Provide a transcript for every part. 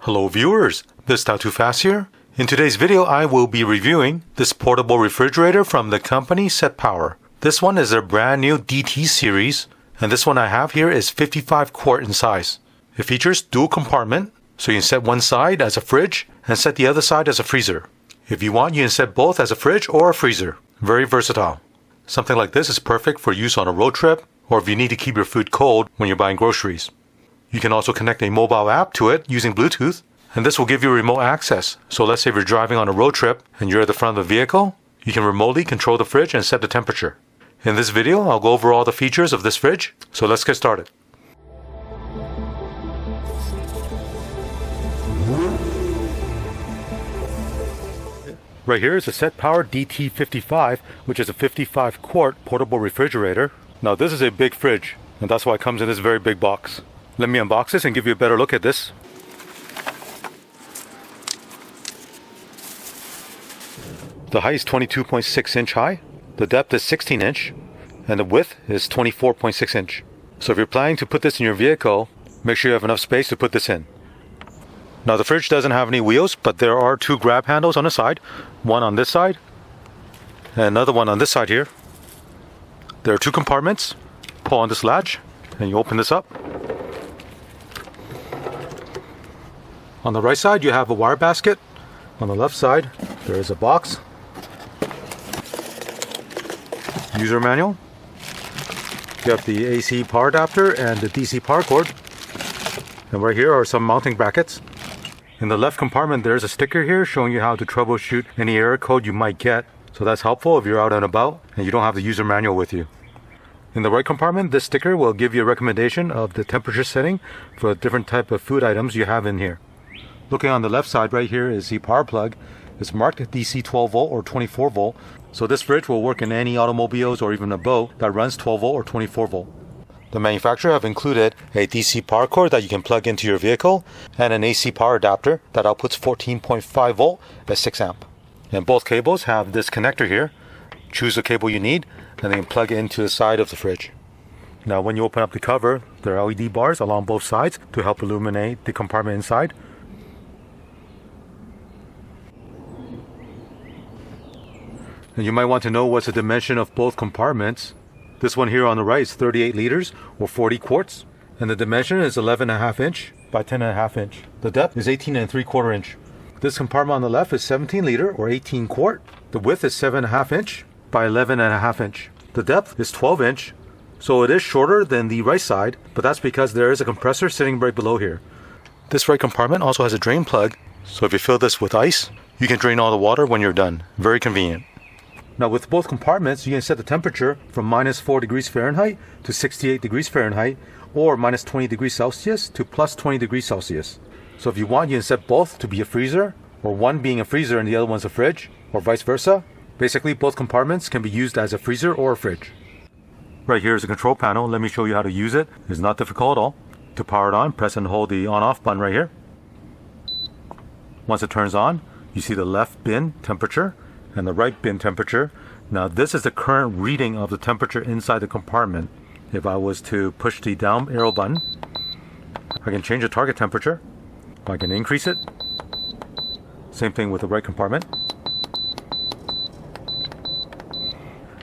Hello viewers, this Not Too Fast here. In today's video I will be reviewing this portable refrigerator from the company SETPOWER. This one is their brand new DT series, and this one I have here is 55 quart in size. It features dual compartment, so you can set one side as a fridge and set the other side as a freezer. If you want, you can set both as a fridge or a freezer. Very versatile. Something like this is perfect for use on a road trip or if you need to keep your food cold when you're buying groceries. You can also connect a mobile app to it using Bluetooth, and this will give you remote access. So let's say if you're driving on a road trip and you're at the front of the vehicle, you can remotely control the fridge and set the temperature. In this video, I'll go over all the features of this fridge, so let's get started. Right here is a SETPOWER DT55, which is a 55 quart portable refrigerator. Now this is a big fridge, and that's why it comes in this very big box. Let me unbox this and give you a better look at this. The height is 22.6 inch high, the depth is 16 inch, and the width is 24.6 inch. So if you're planning to put this in your vehicle, make sure you have enough space to put this in. Now the fridge doesn't have any wheels, but there are two grab handles on the side, one on this side and another one on this side here. There are two compartments. Pull on this latch and you open this up. On the right side you have a wire basket. On the left side there is a box, user manual. You have the AC power adapter and the DC power cord, and right here are some mounting brackets. In the left compartment there's a sticker here showing you how to troubleshoot any error code you might get, so that's helpful if you're out and about and you don't have the user manual with you. In the right compartment, this sticker will give you a recommendation of the temperature setting for a different type of food items you have in here. Looking on the left side right here is the power plug. It's marked DC 12 volt or 24 volt. So this fridge will work in any automobiles or even a boat that runs 12 volt or 24 volt. The manufacturer have included a DC power cord that you can plug into your vehicle and an AC power adapter that outputs 14.5 volt at 6 amp. And both cables have this connector here. Choose the cable you need and then plug it into the side of the fridge. Now when you open up the cover, there are LED bars along both sides to help illuminate the compartment inside. And you might want to know what's the dimension of both compartments. This one here on the right is 38 liters or 40 quarts. And the dimension is 11.5 inch by 10.5 inch. The depth is 18.75 inch. This compartment on the left is 17 liter or 18 quart. The width is 7.5 inch by 11.5 inch. The depth is 12 inch. So it is shorter than the right side, but that's because there is a compressor sitting right below here. This right compartment also has a drain plug. So if you fill this with ice, you can drain all the water when you're done. Very convenient. Now with both compartments, you can set the temperature from -4 degrees Fahrenheit to 68 degrees Fahrenheit or -20 degrees Celsius to +20 degrees Celsius. So if you want, you can set both to be a freezer, or one being a freezer and the other one's a fridge, or vice versa. Basically, both compartments can be used as a freezer or a fridge. Right here is a control panel. Let me show you how to use it. It's not difficult at all. To power it on, press and hold the on-off button right here. Once it turns on, you see the left bin temperature and the right bin temperature. Now this is the current reading of the temperature inside the compartment. If I was to push the down arrow button, I can change the target temperature. I can increase it. Same thing with the right compartment.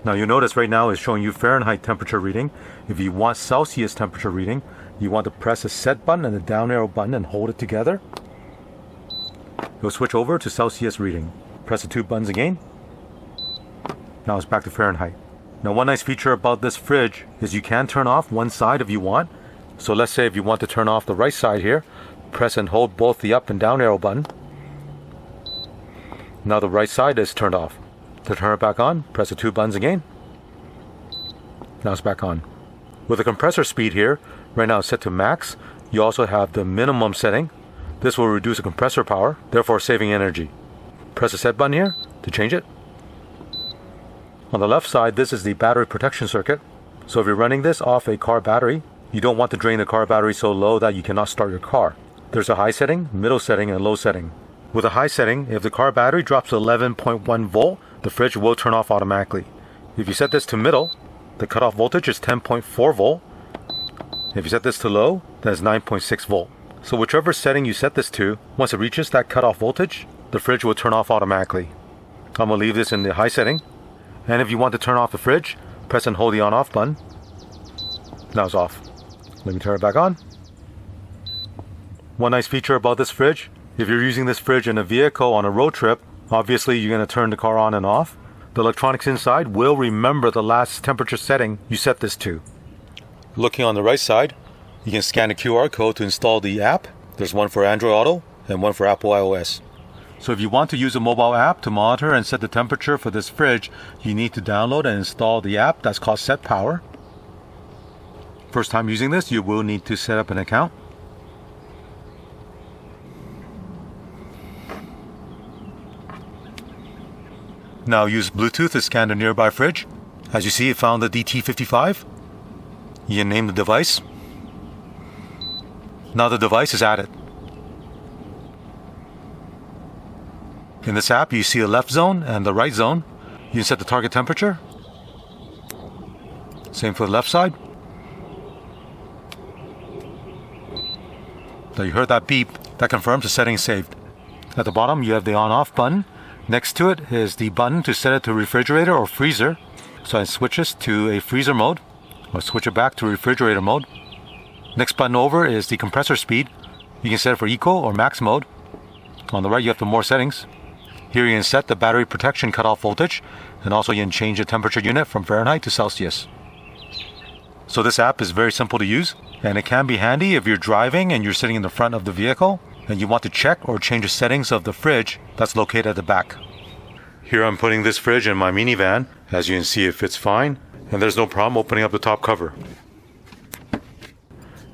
Now you notice right now it's showing you Fahrenheit temperature reading. If you want Celsius temperature reading, you want to press the set button and the down arrow button and hold it together. It'll switch over to Celsius reading. Press the two buttons again. Now it's back to Fahrenheit. Now one nice feature about this fridge is you can turn off one side if you want. So let's say if you want to turn off the right side here, press and hold both the up and down arrow button. Now the right side is turned off. To turn it back on, press the two buttons again. Now it's back on. With the compressor speed here, right now it's set to max. You also have the minimum setting. This will reduce the compressor power, therefore saving energy. Press the set button here to change it. On the left side, this is the battery protection circuit. So if you're running this off a car battery, you don't want to drain the car battery so low that you cannot start your car. There's a high setting, middle setting, and low setting. With a high setting, if the car battery drops to 11.1 volt, the fridge will turn off automatically. If you set this to middle, the cutoff voltage is 10.4 volt. If you set this to low, then it's 9.6 volt. So whichever setting you set this to, once it reaches that cutoff voltage, the fridge will turn off automatically. I'm going to leave this in the high setting. And if you want to turn off the fridge, press and hold the on-off button. Now it's off. Let me turn it back on. One nice feature about this fridge, if you're using this fridge in a vehicle on a road trip, obviously you're going to turn the car on and off. The electronics inside will remember the last temperature setting you set this to. Looking on the right side, you can scan the QR code to install the app. There's one for Android Auto and one for Apple iOS. So if you want to use a mobile app to monitor and set the temperature for this fridge, you need to download and install the app that's called SETPOWER. First time using this, you will need to set up an account. Now use Bluetooth to scan the nearby fridge. As you see, it found the DT55. You can name the device. Now the device is added. In this app, you see the left zone and the right zone. You can set the target temperature. Same for the left side. Now you heard that beep. That confirms the setting is saved. At the bottom, you have the on-off button. Next to it is the button to set it to refrigerator or freezer. So I switch this to a freezer mode, or switch it back to refrigerator mode. Next button over is the compressor speed. You can set it for eco or max mode. On the right, you have the more settings. Here you can set the battery protection cutoff voltage, and also you can change the temperature unit from Fahrenheit to Celsius. So this app is very simple to use, and it can be handy if you're driving and you're sitting in the front of the vehicle and you want to check or change the settings of the fridge that's located at the back. Here I'm putting this fridge in my minivan. As you can see, it fits fine, and there's no problem opening up the top cover.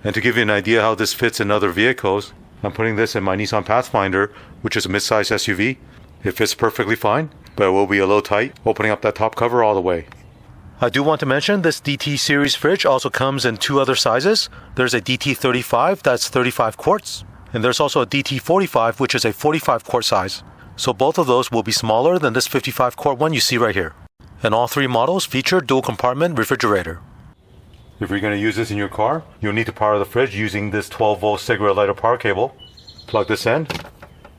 And to give you an idea how this fits in other vehicles, I'm putting this in my Nissan Pathfinder, which is a mid-size SUV. It fits perfectly fine, but it will be a little tight opening up that top cover all the way. I do want to mention this DT series fridge also comes in two other sizes. There's a DT35 that's 35 quarts, and there's also a DT45 which is a 45 quart size. So both of those will be smaller than this 55 quart one you see right here. And all three models feature dual compartment refrigerator. If you're going to use this in your car, you'll need to power the fridge using this 12 volt cigarette lighter power cable. Plug this end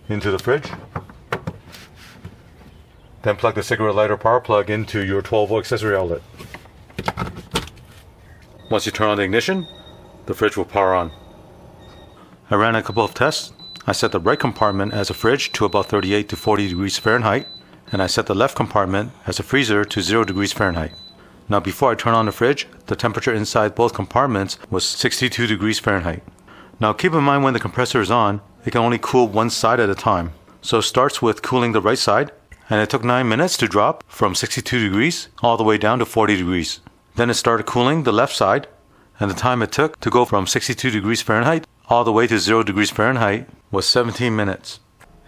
into the fridge. Then plug the cigarette lighter power plug into your 12 volt accessory outlet. Once you turn on the ignition, the fridge will power on. I ran a couple of tests. I set the right compartment as a fridge to about 38 to 40 degrees Fahrenheit, and I set the left compartment as a freezer to 0 degrees Fahrenheit. Now before I turn on the fridge, the temperature inside both compartments was 62 degrees Fahrenheit. Now keep in mind when the compressor is on, it can only cool one side at a time. So it starts with cooling the right side, and it took 9 minutes to drop from 62 degrees all the way down to 40 degrees. Then it started cooling the left side, and the time it took to go from 62 degrees Fahrenheit all the way to 0 degrees Fahrenheit was 17 minutes.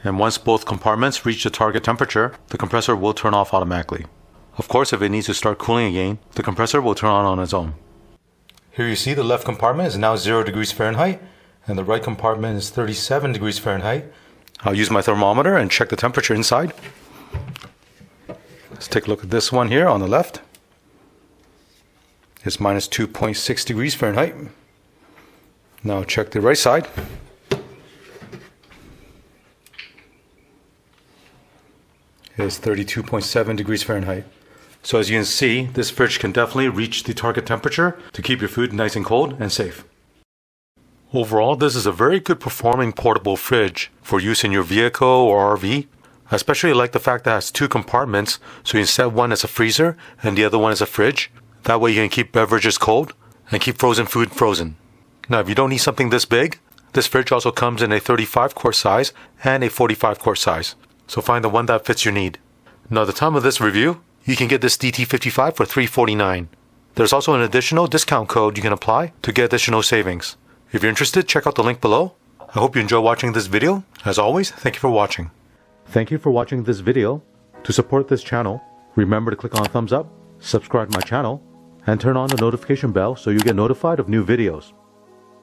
And once both compartments reach the target temperature, the compressor will turn off automatically. Of course, if it needs to start cooling again, the compressor will turn on its own. Here you see the left compartment is now 0 degrees Fahrenheit, and the right compartment is 37 degrees Fahrenheit. I'll use my thermometer and check the temperature inside. Let's take a look at this one here on the left. It's minus 2.6 degrees Fahrenheit. Now check the right side. It's 32.7 degrees Fahrenheit. So as you can see, this fridge can definitely reach the target temperature to keep your food nice and cold and safe. Overall, this is a very good performing portable fridge for use in your vehicle or RV. I especially like the fact that it has two compartments, so you can set one as a freezer and the other one as a fridge. That way you can keep beverages cold and keep frozen food frozen. Now if you don't need something this big, this fridge also comes in a 35 quart size and a 45 quart size. So find the one that fits your need. Now at the time of this review, you can get this DT55 for $349. There's also an additional discount code you can apply to get additional savings. If you're interested, check out the link below. I hope you enjoy watching this video. As always, thank you for watching. Thank you for watching this video. To support this channel, remember to click on thumbs up, subscribe to my channel, and turn on the notification bell so you get notified of new videos.